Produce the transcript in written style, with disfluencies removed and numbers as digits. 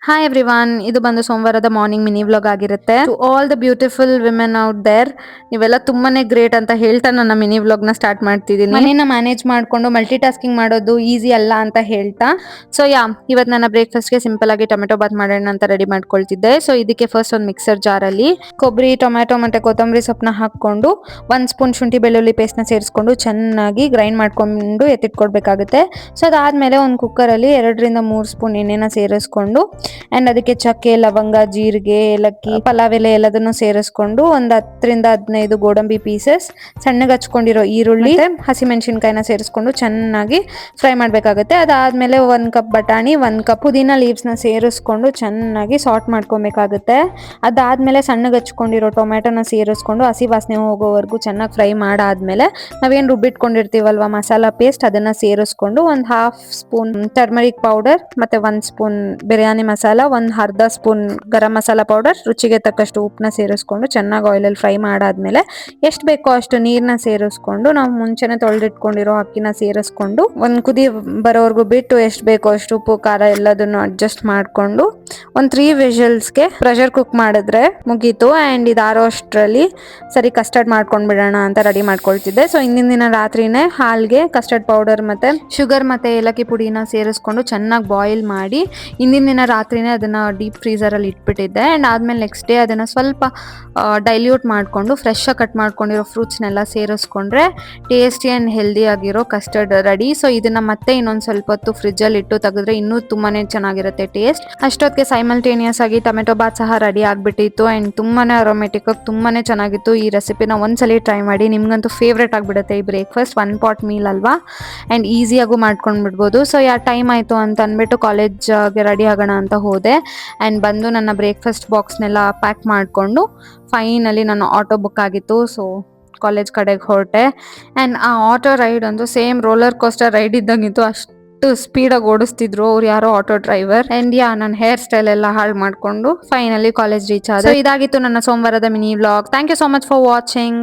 Hi everyone, ಇದು ಬಂದು ಸೋಮವಾರದ ಮಾರ್ನಿಂಗ್ ಮಿನಿ ವ್ಲಾಗ್ ಆಗಿರುತ್ತೆ. To all the beautiful women out there, ನೀವೆಲ್ಲ ತುಂಬಾನೇ ಗ್ರೇಟ್ ಅಂತ ಹೇಳ್ತಾ ನನ್ನ ಮಿನಿ ವ್ಲಾಗ್ ನ ಸ್ಟಾರ್ಟ್ ಮಾಡ್ತಿದ್ದೀನಿ. ಮನೇನ ಮ್ಯಾನೇಜ್ ಮಾಡ್ಕೊಂಡು ಮಲ್ಟಿ ಟಾಸ್ಕಿಂಗ್ ಮಾಡೋದು ಈಸಿ ಅಲ್ಲ ಅಂತ ಹೇಳ್ತಾ, ಸೊ ಇವತ್ತು ನನ್ನ ಬ್ರೇಕ್ಫಾಸ್ಟ್ ಗೆ ಸಿಂಪಲ್ ಆಗಿ ಟೊಮೆಟೊ ಬಾತ್ ಮಾಡೋಣ ಅಂತ ರೆಡಿ ಮಾಡ್ಕೊಳ್ತಿದ್ದೆ. ಸೊ ಇದಕ್ಕೆ ಫಸ್ಟ್ ಒಂದು ಮಿಕ್ಸರ್ ಜಾರ್ ಅಲ್ಲಿ ಕೊಬ್ಬರಿ, ಟೊಮೆಟೊ ಮತ್ತೆ ಕೊತ್ತಂಬರಿ ಸೊಪ್ಪನ್ನ ಹಾಕೊಂಡು 1 ಸ್ಪೂನ್ ಶುಂಠಿ ಬೆಳ್ಳುಳ್ಳಿ ಪೇಸ್ಟ್ ನ ಸೇರಿಸ್ಕೊಂಡು ಚೆನ್ನಾಗಿ ಗ್ರೈಂಡ್ ಮಾಡ್ಕೊಂಡು ಎತ್ತಿಟ್ಕೊಡ್ಬೇಕಾಗುತ್ತೆ. ಸೊ ಅದಾದ್ಮೇಲೆ ಒಂದು ಕುಕ್ಕರ್ ಅಲ್ಲಿ 2 ರಿಂದ 3 ಸ್ಪೂನ್ ಎಣ್ಣೆನ ಸೇರಿಸ್ಕೊಂಡು ಅಂಡ್ ಅದಕ್ಕೆ ಚಕ್ಕೆ, ಲವಂಗ, ಜೀರಿಗೆ, ಏಲಕ್ಕಿ, ಪಲಾವ್ ಎಲೆ ಎಲ್ಲದನ್ನು ಸೇರಿಸ್ಕೊಂಡು ಒಂದು 10 ರಿಂದ 15 ಗೋಡಂಬಿ ಪೀಸಸ್, ಸಣ್ಣಗೆ ಹಚ್ಕೊಂಡಿರೋ ಈರುಳ್ಳಿ, ಹಸಿಮೆಣಸಿನಕಾಯಿನ ಸೇರಿಸ್ಕೊಂಡು ಚೆನ್ನಾಗಿ ಫ್ರೈ ಮಾಡ್ಬೇಕಾಗುತ್ತೆ. ಅದಾದ್ಮೇಲೆ 1 ಕಪ್ ಬಟಾಣಿ, 1 ಕಪ್ ಪುದೀನ ಲೀವ್ಸ್ ನ ಸೇರಿಸ್ಕೊಂಡು ಚೆನ್ನಾಗಿ ಸಾಟ್ ಮಾಡ್ಕೊಬೇಕಾಗುತ್ತೆ. ಅದಾದ್ಮೇಲೆ ಸಣ್ಣಗೆ ಹಚ್ಕೊಂಡಿರೋ ಟೊಮೆಟೊನ ಸೇರಿಸ್ಕೊಂಡು ಹಸಿ ವಾಸನೆ ಹೋಗೋವರೆಗೂ ಚೆನ್ನಾಗಿ ಫ್ರೈ ಮಾಡಾದ್ಮೇಲೆ ನಾವೇನು ರುಬ್ಬಿಟ್ಕೊಂಡಿರ್ತೀವಲ್ವಾ ಮಸಾಲಾ ಪೇಸ್ಟ್, ಅದನ್ನ ಸೇರಿಸ್ಕೊಂಡು ಒಂದು 1/2 ಸ್ಪೂನ್ ಟರ್ಮರಿಕ್ ಪೌಡರ್ ಮತ್ತೆ 1 ಸ್ಪೂನ್ ಬಿರಿಯಾನಿ ಮಸಾಲ, ಒಂದು ಅರ್ಧ ಸ್ಪೂನ್ ಗರಂ ಮಸಾಲ ಪೌಡರ್, ರುಚಿಗೆ ತಕ್ಕಷ್ಟು ಉಪ್ಪನ್ನ ಸೇರಿಸ್ಕೊಂಡು ಚೆನ್ನಾಗಿ ಆಯಿಲಲ್ಲಿ ಫ್ರೈ ಮಾಡಾದ್ಮೇಲೆ ಎಷ್ಟು ಬೇಕೋ ಅಷ್ಟು ನೀರನ್ನ ಸೇರಿಸ್ಕೊಂಡು ನಾವು ಮುಂಚೆನೆ ತೊಳೆದಿಟ್ಕೊಂಡಿರೋ ಅಕ್ಕಿನ ಸೇರಿಸ್ಕೊಂಡು ಒಂದು ಕುದಿ ಬರೋವರೆಗೂ ಬಿಟ್ಟು ಎಷ್ಟು ಬೇಕೋ ಅಷ್ಟು ಉಪ್ಪು ಖಾರ ಎಲ್ಲದನ್ನು ಅಡ್ಜಸ್ಟ್ ಮಾಡಿಕೊಂಡು ಒಂದು 3 ವಿಷಲ್ಸ್ಗೆ ಪ್ರೆಷರ್ ಕುಕ್ ಮಾಡಿದ್ರೆ ಮುಗೀತು. ಆ್ಯಂಡ್ ಇದಾರೋ ಅಷ್ಟರಲ್ಲಿ ಸರಿ ಕಸ್ಟರ್ಡ್ ಮಾಡ್ಕೊಂಡು ಬಿಡೋಣ ಅಂತ ರೆಡಿ ಮಾಡ್ಕೊಳ್ತಿದ್ದೆ. ಸೊ ಹಿಂದಿನ ದಿನ ರಾತ್ರಿನೇ ಹಾಲ್ಗೆ ಕಸ್ಟರ್ಡ್ ಪೌಡರ್ ಮತ್ತೆ ಶುಗರ್ ಮತ್ತೆ ಏಲಕ್ಕಿ ಪುಡಿನ ಸೇರಿಸ್ಕೊಂಡು ಚೆನ್ನಾಗಿ ಬಾಯ್ಲ್ ಮಾಡಿ ಹಿಂದಿನ ದಿನ ರಾತ್ರಿನೇ ಅದನ್ನು ಡೀಪ್ ಫ್ರೀಸರಲ್ಲಿ ಇಟ್ಬಿಟ್ಟಿದ್ದೆ. ಆ್ಯಂಡ್ ಆದಮೇಲೆ ನೆಕ್ಸ್ಟ್ ಡೇ ಅದನ್ನು ಸ್ವಲ್ಪ ಡೈಲ್ಯೂಟ್ ಮಾಡಿಕೊಂಡು ಫ್ರೆಶ್ಶಾಗಿ ಕಟ್ ಮಾಡ್ಕೊಂಡಿರೋ ಫ್ರೂಟ್ಸ್ನೆಲ್ಲ ಸೇರಿಸ್ಕೊಂಡ್ರೆ ಟೇಸ್ಟಿ ಆ್ಯಂಡ್ ಹೆಲ್ದಿ ಆಗಿರೋ ಕಸ್ಟರ್ಡ್ ರೆಡಿ. ಸೊ ಇದನ್ನು ಮತ್ತೆ ಇನ್ನೊಂದು ಸ್ವಲ್ಪ ಹೊತ್ತು ಫ್ರಿಜ್ಜಲ್ಲಿ ಇಟ್ಟು ತೆಗೆದ್ರೆ ಇನ್ನೂ ತುಂಬಾ ಚೆನ್ನಾಗಿರುತ್ತೆ ಟೇಸ್ಟ್. ಅಷ್ಟೊತ್ತಿಗೆ ಸೈಮಲ್ಟೇನಿಯಸ್ ಆಗಿ ಟೊಮೆಟೊ ಬಾತ್ ಸಹ ರೆಡಿ ಆಗಿಬಿಟ್ಟಿತ್ತು. ಆ್ಯಂಡ್ ತುಂಬಾ ಅರೋಮೆಟಿಕ್ ಆಗಿ ತುಂಬಾ ಚೆನ್ನಾಗಿತ್ತು. ಈ ರೆಸಿಪಿನ ಒಂದ್ಸಲಿ ಟ್ರೈ ಮಾಡಿ, ನಿಮ್ಗಂತೂ ಫೇವ್ರೇಟ್ ಆಗಿಬಿಡುತ್ತೆ. ಈ ಬ್ರೇಕ್ಫಾಸ್ಟ್ 1 ಪಾಟ್ ಮೀಲ್ ಅಲ್ವಾ, ಆ್ಯಂಡ್ ಈಸಿಯಾಗೂ ಮಾಡ್ಕೊಂಡು ಬಿಡ್ಬೋದು. ಸೊ ಟೈಮ್ ಆಯಿತು ಅಂತ ಅಂದ್ಬಿಟ್ಟು ಕಾಲೇಜ್ಗೆ ರೆಡಿ ಆಗೋಣ ಅಂತ ಹೋದೆ. ಆ್ಯಂಡ್ ಬಂದು ನನ್ನ ಬ್ರೇಕ್ಫಾಸ್ಟ್ ಬಾಕ್ಸ್ನೆಲ್ಲ ಪ್ಯಾಕ್ ಮಾಡಿಕೊಂಡು ಫೈನಲಿ ನನ್ನ ಆಟೋ ಬುಕ್ ಆಗಿತ್ತು. ಸೊ ಕಾಲೇಜ್ ಕಡೆಗೆ ಹೊರಟೆ. ಆ್ಯಂಡ್ ಆ ಆಟೋ ರೈಡ್ ಅಂತೂ ಸೇಮ್ ರೋಲರ್ ಕೋಸ್ಟರ್ ರೈಡ್ ಇದ್ದಂಗಿತ್ತು. ಅಷ್ಟು ಸ್ಪೀಡಾಗಿ ಓಡಿಸ್ತಿದ್ರು ಅವ್ರು ಯಾರೋ ಆಟೋ ಡ್ರೈವರ್. ಆ್ಯಂಡ್ ನನ್ನ ಹೇರ್ ಸ್ಟೈಲ್ ಎಲ್ಲ ಹಾಳು ಮಾಡಿಕೊಂಡು ಫೈನಲಿ ಕಾಲೇಜ್ ರೀಚ್ ಆದೆ. ಇದಾಗಿತ್ತು ನನ್ನ ಸೋಮವಾರದ mini vlog. Thank you so much for watching.